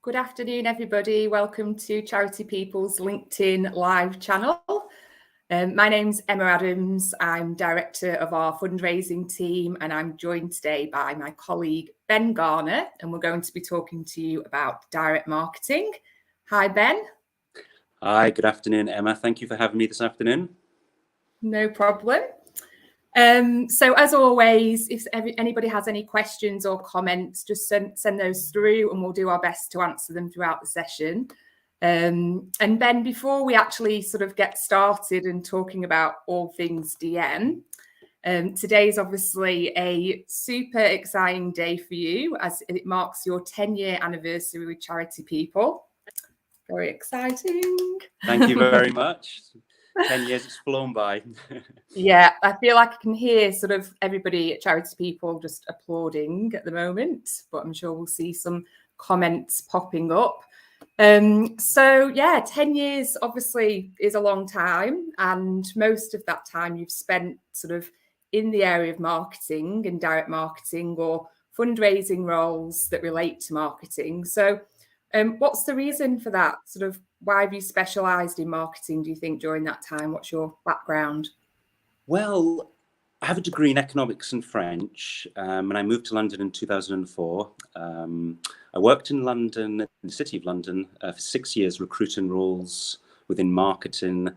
Good afternoon, everybody. Welcome to Charity People's LinkedIn live channel. My name's Emma Adams. I'm director of our fundraising team, and I'm joined today by my colleague, Ben Garner, and we're going to be talking to you about direct marketing. Hi, Ben. Hi, good afternoon, Emma. Thank you for having me this afternoon. No problem. So as always, if anybody has any questions or comments, just send those through and we'll do our best to answer them throughout the session. And Ben, before we actually sort of get started and talking about all things DM, today is obviously a super exciting day for you as it marks your 10-year anniversary with Charity People. Very exciting. Thank you very much. 10 years, it's flown by. Yeah, I feel like I can hear sort of everybody at Charity People just applauding at the moment, but I'm sure we'll see some comments popping up. So yeah, 10 years obviously is a long time, and most of that time you've spent sort of in the area of marketing and direct marketing or fundraising roles that relate to marketing. So what's the reason for that? Sort of why have you specialised in marketing, do you think, during that time? What's your background? Well, I have a degree in economics and French, and I moved to London in 2004. I worked in London, in the City of London, for 6 years, recruiting roles within marketing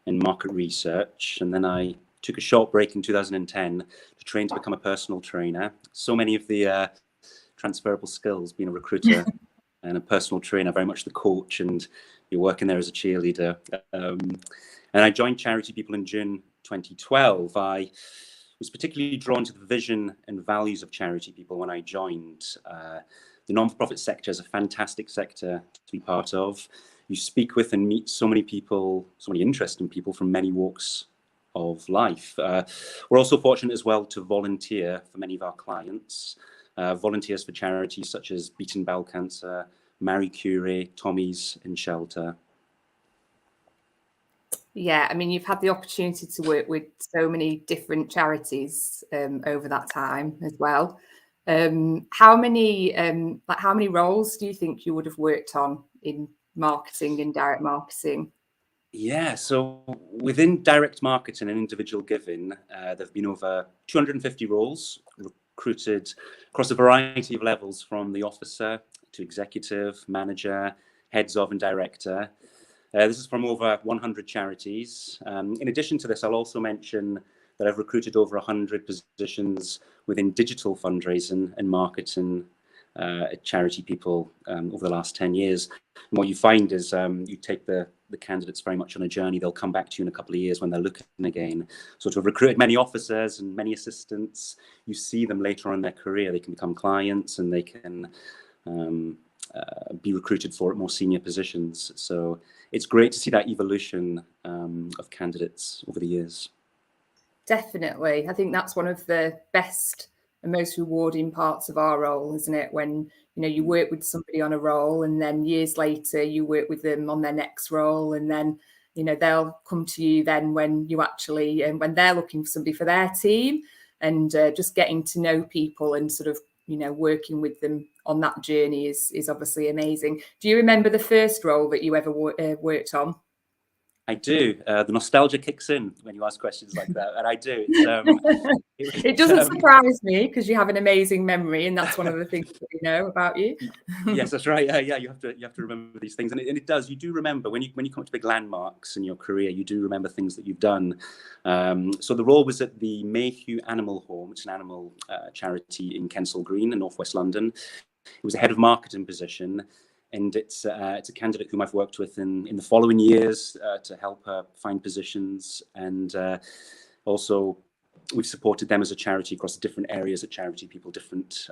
and market research. And then I took a short break in 2010 to train to become a personal trainer. So many of the transferable skills, being a recruiter and a personal trainer, very much the coach, and you're working there as a cheerleader. And I joined Charity People in June 2012. I was particularly drawn to the vision and values of Charity People when I joined. The non-for-profit sector is a fantastic sector to be part of. You speak with and meet so many people, so many interesting people from many walks of life. We're also fortunate as well to volunteer for many of our clients. Volunteers for charities such as Beating Bowel Cancer, Marie Curie, Tommy's and Shelter. Yeah, I mean, you've had the opportunity to work with so many different charities over that time as well. How many roles do you think you would have worked on in marketing and direct marketing? Yeah, so within direct marketing and individual giving, there have been over 250 roles recruited across a variety of levels, from the officer to executive, manager, heads of and director. This is from over 100 charities. In addition to this, I'll also mention that I've recruited over 100 positions within digital fundraising and marketing at Charity People over the last 10 years. And what you find is you take the candidates very much on a journey. They'll come back to you in a couple of years when they're looking again. So to have recruited many officers and many assistants, you see them later on in their career. They can become clients and they can be recruited for more senior positions. So it's great to see that evolution of candidates over the years. Definitely. I think that's one of the best and most rewarding parts of our role, isn't it? When, you know, you work with somebody on a role and then years later you work with them on their next role, and then, you know, they'll come to you then when you actually, when they're looking for somebody for their team, and just getting to know people and sort of, you know, working with them on that journey is obviously amazing. Do you remember the first role that you ever worked on? I do. The nostalgia kicks in when you ask questions like that, and I do. It doesn't surprise me because you have an amazing memory, and that's one of the things that we know about you. Yes, that's right. Yeah, you have to remember these things, and it does. You do remember when you come to big landmarks in your career. You do remember things that you've done. So the role was at the Mayhew Animal Home. It's an animal charity in Kensal Green in northwest London. It was a head of marketing position. And it's a candidate whom I've worked with in the following years to help her find positions. And also, we've supported them as a charity across different areas at Charity People, different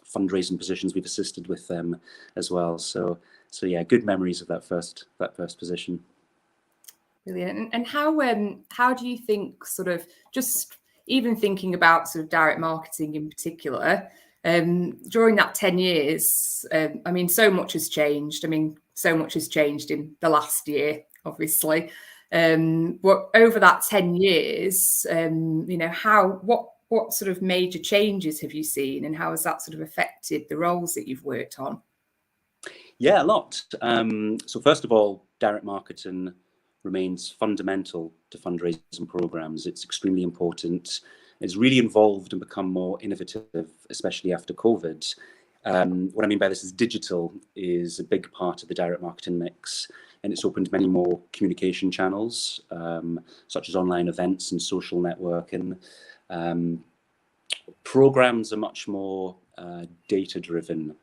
fundraising positions. We've assisted with them as well. So yeah, good memories of that first position. Brilliant. And how do you think, sort of, just even thinking about sort of direct marketing in particular, during that 10 years, I mean, so much has changed. I mean, so much has changed in the last year, obviously. But over that 10 years, you know, what sort of major changes have you seen, and how has that sort of affected the roles that you've worked on? Yeah, a lot. So first of all, direct marketing remains fundamental to fundraising programs. It's extremely important. It's really evolved and become more innovative, especially after COVID. What I mean by this is digital is a big part of the direct marketing mix, and it's opened many more communication channels, such as online events and social networking. Programs are much more data-driven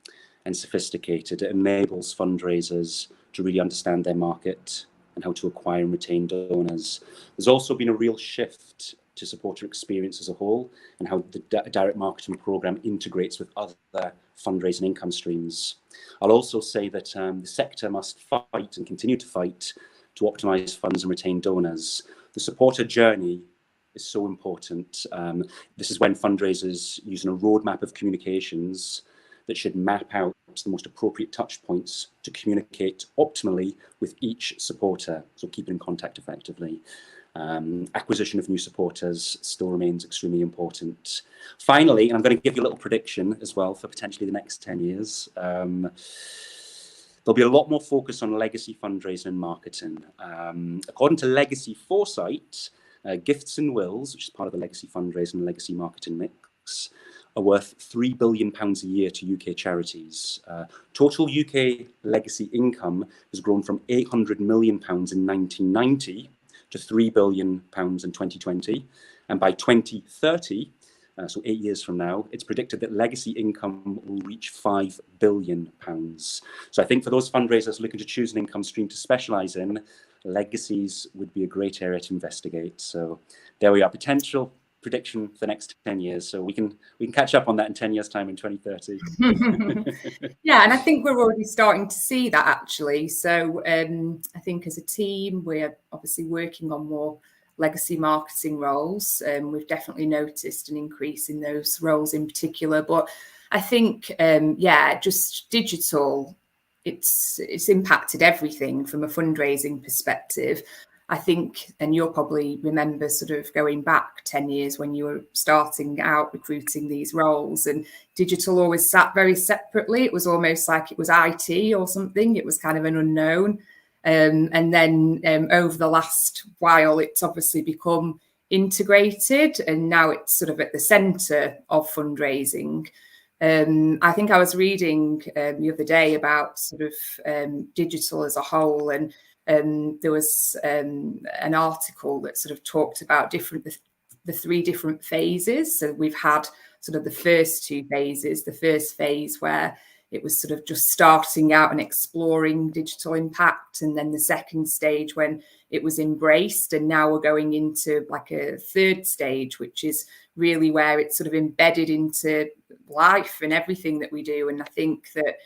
and sophisticated. It enables fundraisers to really understand their market and how to acquire and retain donors. There's also been a real shift to supporter experience as a whole and how the direct marketing program integrates with other fundraising income streams. I'll also say that the sector must fight and continue to fight to optimize funds and retain donors. The supporter journey is so important. This is when fundraisers using a roadmap of communications that should map out the most appropriate touch points to communicate optimally with each supporter, so keeping in contact effectively. Acquisition of new supporters still remains extremely important. Finally, and I'm going to give you a little prediction as well for potentially the next 10 years, there'll be a lot more focus on legacy fundraising and marketing. According to Legacy Foresight, gifts and wills, which is part of the legacy fundraising and legacy marketing mix, are worth £3 billion a year to UK charities. Total UK legacy income has grown from £800 million in 1990 to £3 billion in 2020. And by 2030, so 8 years from now, it's predicted that legacy income will reach £5 billion. So I think for those fundraisers looking to choose an income stream to specialise in, legacies would be a great area to investigate. So there we are, potential prediction for the next 10 years. So we can catch up on that in 10 years time in 2030. Yeah, and I think we're already starting to see that actually. So I think as a team, we're obviously working on more legacy marketing roles. We've definitely noticed an increase in those roles in particular. But I think, just digital, it's impacted everything from a fundraising perspective. I think, and you'll probably remember sort of going back 10 years when you were starting out recruiting these roles, and digital always sat very separately. It was almost like it was IT or something. It was kind of an unknown. And then over the last while, it's obviously become integrated, and now it's sort of at the centre of fundraising. I think I was reading the other day about sort of digital as a whole, and there was an article that sort of talked about the three different phases. So we've had sort of the first two phases, the first phase where it was sort of just starting out and exploring digital impact, and then the second stage when it was embraced, and now we're going into like a third stage, which is really where it's sort of embedded into life and everything that we do. And I think that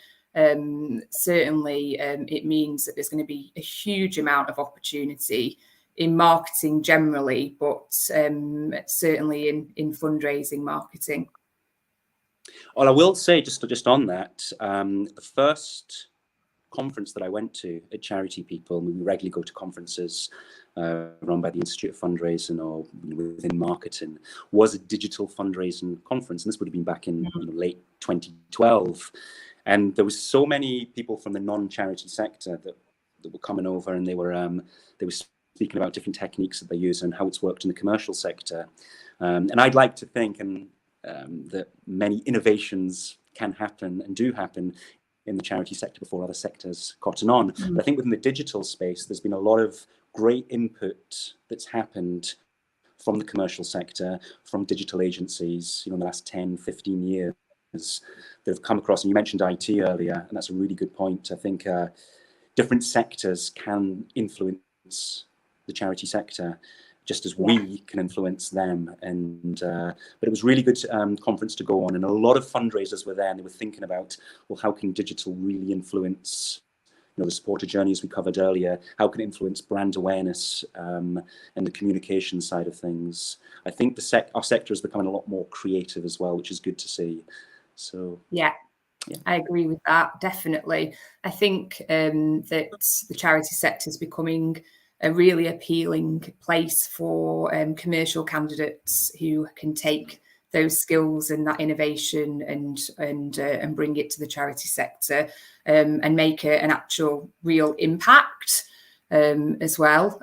certainly it means that there's going to be a huge amount of opportunity in marketing generally, but certainly in fundraising marketing. Well, I will say just on that, the first conference that I went to at Charity People, and we regularly go to conferences run by the Institute of Fundraising or within marketing, was a digital fundraising conference, and this would have been back in late 2012. And there was so many people from the non-charity sector that were coming over, and they were speaking about different techniques that they use and how it's worked in the commercial sector. And I'd like to think that many innovations can happen and do happen in the charity sector before other sectors cotton on. But I think within the digital space, there's been a lot of great input that's happened from the commercial sector, from digital agencies, in the last 10, 15 years that have come across. And you mentioned IT earlier, and that's a really good point. I think different sectors can influence the charity sector just as we can influence them. And but it was really good conference to go on, and a lot of fundraisers were there, and they were thinking about, well, how can digital really influence the supporter journey, as we covered earlier? How can it influence brand awareness and the communication side of things? I think our sector is becoming a lot more creative as well, which is good to see. So yeah, I agree with that, definitely. I think that the charity sector is becoming a really appealing place for commercial candidates who can take those skills and that innovation and bring it to the charity sector, and make an actual real impact as well.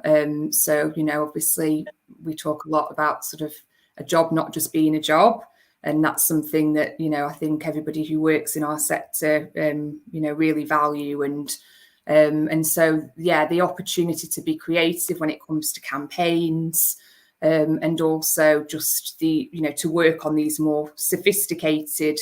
So, you know, obviously we talk a lot about sort of a job not just being a job, and that's something that, you know, I think everybody who works in our sector, you know, really value. And so, yeah, the opportunity to be creative when it comes to campaigns, and also just the, you know, to work on these more sophisticated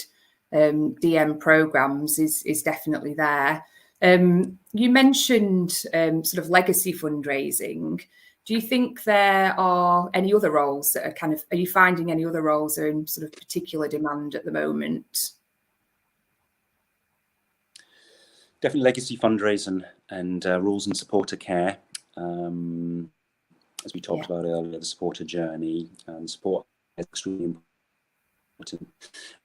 DM programs is definitely there. You mentioned sort of legacy fundraising. Do you think there are any other roles that are kind of, are you finding any other roles that are in sort of particular demand at the moment? Definitely legacy fundraising and rules and supporter care. As we talked about earlier, the supporter journey and support is extremely important.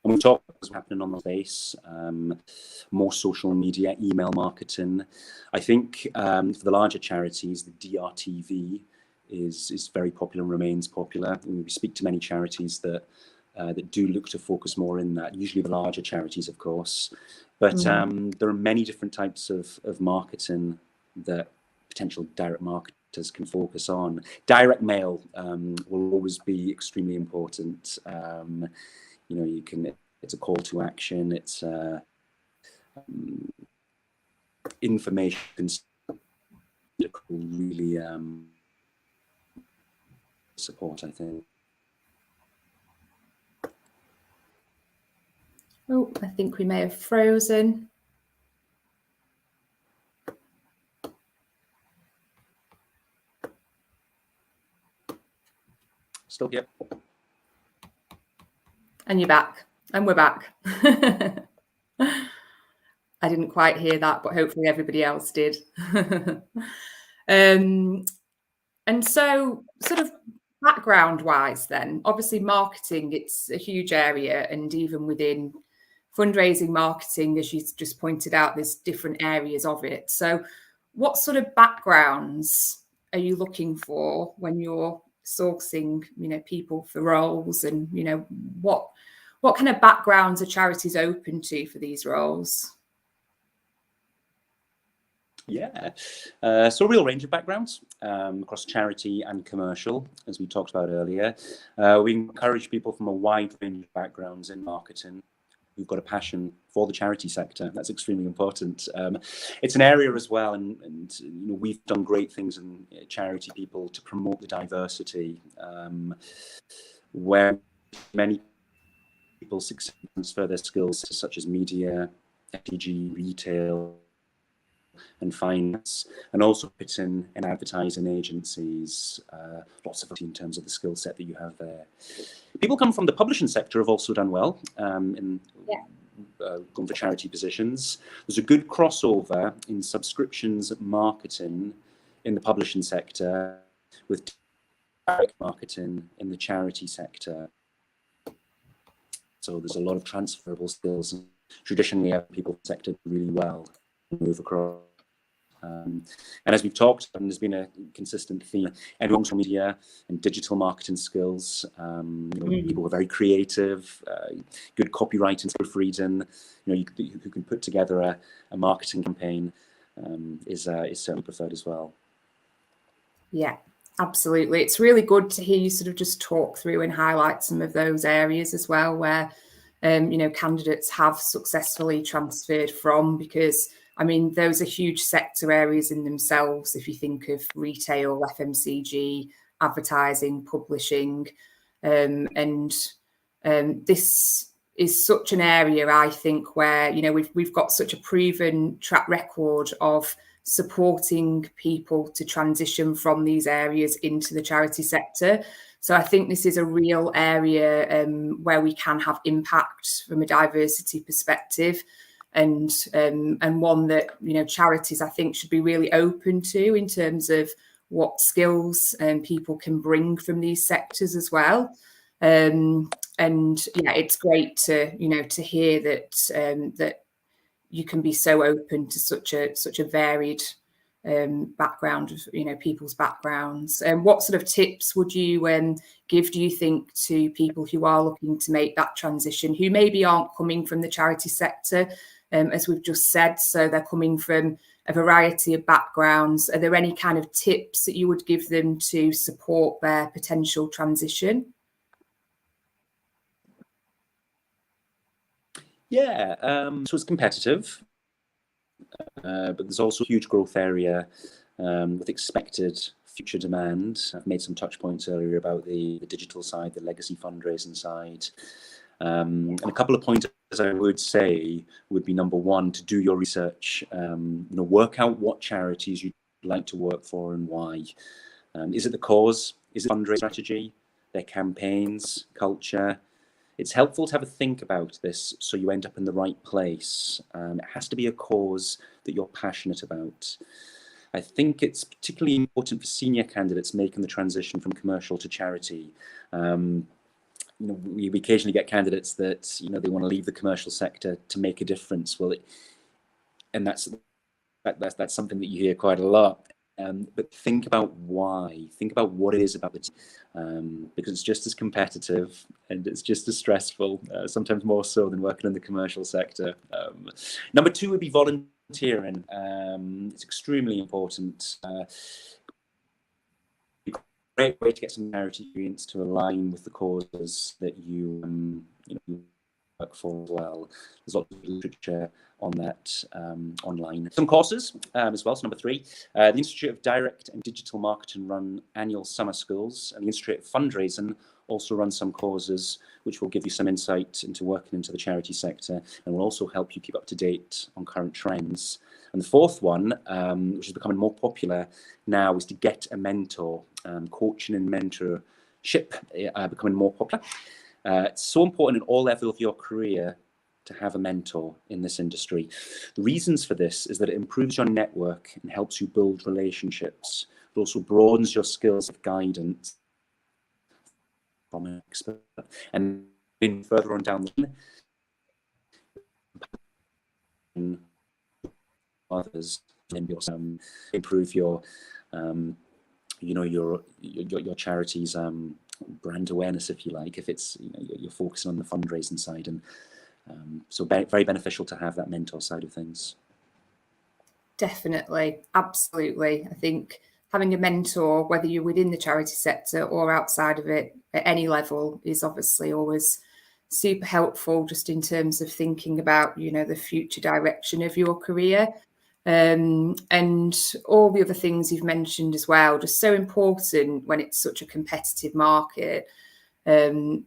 And we talked about what's happening on the space, more social media, email marketing. I think for the larger charities, the DRTV is very popular and remains popular. And we speak to many charities that do look to focus more in that, usually the larger charities, of course. But there are many different types of marketing that potential direct marketers can focus on. Direct mail will always be extremely important. You know, you can, it's a call to action, it's information really support, I think. Oh, I think we may have frozen. Still here. And you're back. And we're back. I didn't quite hear that, but hopefully everybody else did. And so sort of background-wise then, obviously marketing, it's a huge area, and even within fundraising marketing, as you just pointed out, there's different areas of it. So what sort of backgrounds are you looking for when you're sourcing, you know, people for roles, and, you know, what kind of backgrounds are charities open to for these roles? Yeah, so a real range of backgrounds across charity and commercial, as we talked about earlier. We encourage people from a wide range of backgrounds in marketing who've got a passion for the charity sector. That's extremely important. It's an area as well, and you know, we've done great things in charity people to promote the diversity, where many people succeed to transfer their skills such as media, FTG, retail, and finance, and also put in advertising agencies, lots of in terms of the skill set that you have there. People come from the publishing sector have also done well in going for charity positions. There's a good crossover in subscriptions marketing in the publishing sector with direct marketing in the charity sector. So there's a lot of transferable skills. Traditionally, people sector really well move across. And as we've talked, and there's been a consistent theme, everyone's social media and digital marketing skills. You know, people are very creative, good copywriting, proofreading. You know, who can put together a marketing campaign is certainly preferred as well. Yeah, absolutely. It's really good to hear you sort of just talk through and highlight some of those areas as well, where you know, candidates have successfully transferred from, because I mean, those are huge sector areas in themselves. If you think of retail, FMCG, advertising, publishing, and this is such an area, I think, where, you know, we've got such a proven track record of supporting people to transition from these areas into the charity sector. So I think this is a real area where we can have impact from a diversity perspective. And one that, you know, charities, I think, should be really open to in terms of what skills people can bring from these sectors as well. And yeah, it's great to, you know, to hear that that you can be so open to such a varied background of people's backgrounds. And what sort of tips would you give, do you think, to people who are looking to make that transition, who maybe aren't coming from the charity sector, as we've just said, so they're coming from a variety of backgrounds? Are there any kind of tips that you would give them to support their potential transition? Yeah, so it's competitive, but there's also a huge growth area with expected future demand. I've made some touch points earlier about the digital side, the legacy fundraising side. And a couple of pointers I would say would be, number one, to do your research, work out what charities you'd like to work for and why. Is it the cause? Is it fundraising strategy, their campaigns, culture? It's helpful to have a think about this so you end up in the right place. It has to be a cause that you're passionate about. I think it's particularly important for senior candidates making the transition from commercial to charity. We occasionally get candidates that they want to leave the commercial sector to make a difference. And that's something that you hear quite a lot. But think about why. Think about what it is about it, because it's just as competitive and it's just as stressful, sometimes more so than working in the commercial sector. Number two would be volunteering. It's extremely important. Great way to get some charity experience to align with the causes that you work for as well. There's lots of literature on that online. Some courses as well. So number three, the Institute of Direct and Digital Marketing run annual summer schools, and the Institute of Fundraising also run some courses which will give you some insight into working into the charity sector and will also help you keep up to date on current trends. And the fourth one, which is becoming more popular now, is to get a mentor. Coaching and mentorship are becoming more popular. It's so important at all levels of your career to have a mentor in this industry. The reasons for this is that it improves your network and helps you build relationships. It also broadens your skills of guidance from an expert. And then further on down the line, others improve your your charity's brand awareness, if you like, if it's you're focusing on the fundraising side. And so very beneficial to have that mentor side of things. Definitely, absolutely. I think having a mentor, whether you're within the charity sector or outside of it at any level, is obviously always super helpful, just in terms of thinking about the future direction of your career. And all the other things you've mentioned as well, just so important when it's such a competitive market. And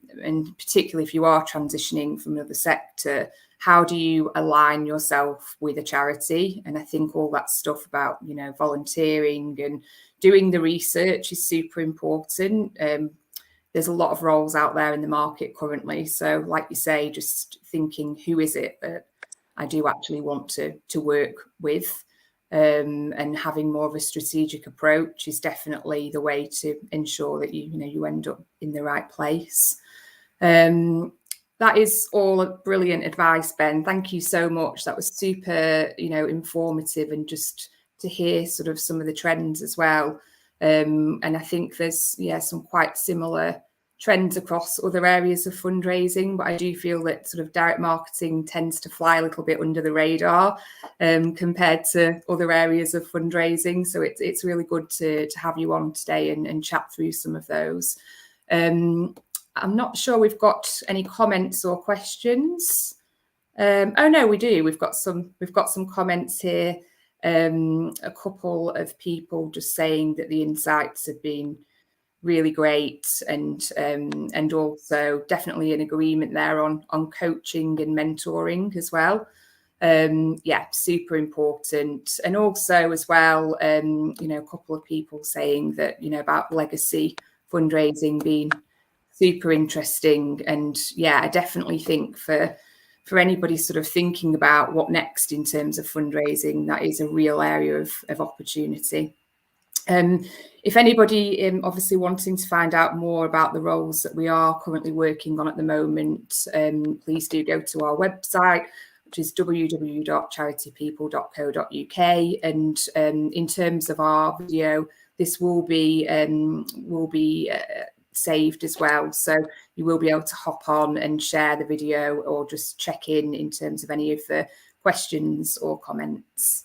particularly if you are transitioning from another sector, how do you align yourself with a charity? And I think all that stuff about, volunteering and doing the research is super important. There's a lot of roles out there in the market currently. So like you say, just thinking, who is it that I do actually want to work with, and having more of a strategic approach is definitely the way to ensure that you end up in the right place. That is all brilliant advice, Ben. Thank you so much. That was super, informative, and just to hear sort of some of the trends as well. And I think there's some quite similar trends across other areas of fundraising, but I do feel that sort of direct marketing tends to fly a little bit under the radar compared to other areas of fundraising. So it's really good to have you on today and chat through some of those. I'm not sure we've got any comments or questions. Oh no, we do. We've got some comments here. A couple of people just saying that the insights have been really great, and also definitely in agreement there on coaching and mentoring as well. Super important. And also as well, a couple of people saying that about legacy fundraising being super interesting. And I definitely think for anybody sort of thinking about what next in terms of fundraising, that is a real area of opportunity. If anybody obviously wanting to find out more about the roles that we are currently working on at the moment, please do go to our website. which is www.charitypeople.co.uk. And in terms of our video, this will be saved as well, so you will be able to hop on and share the video or just check in terms of any of the questions or comments.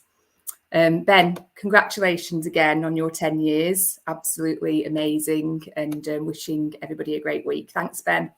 Ben, congratulations again on your 10 years. Absolutely amazing, and wishing everybody a great week. Thanks, Ben.